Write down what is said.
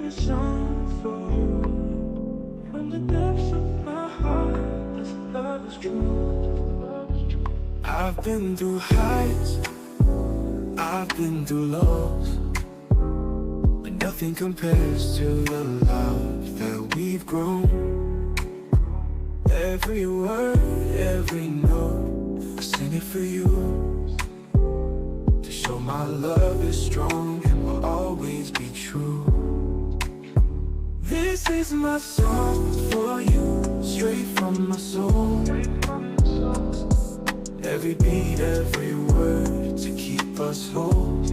a song for you. From the depths of my heart, this love is true. I've been through highs, I've been through lows, but nothing compares to the love that we've grown. Every word, every note, I sing it for you, to show my love is strong and will always be true. This is my song for you, straight from my soul. Every beat, every word, to keep us whole.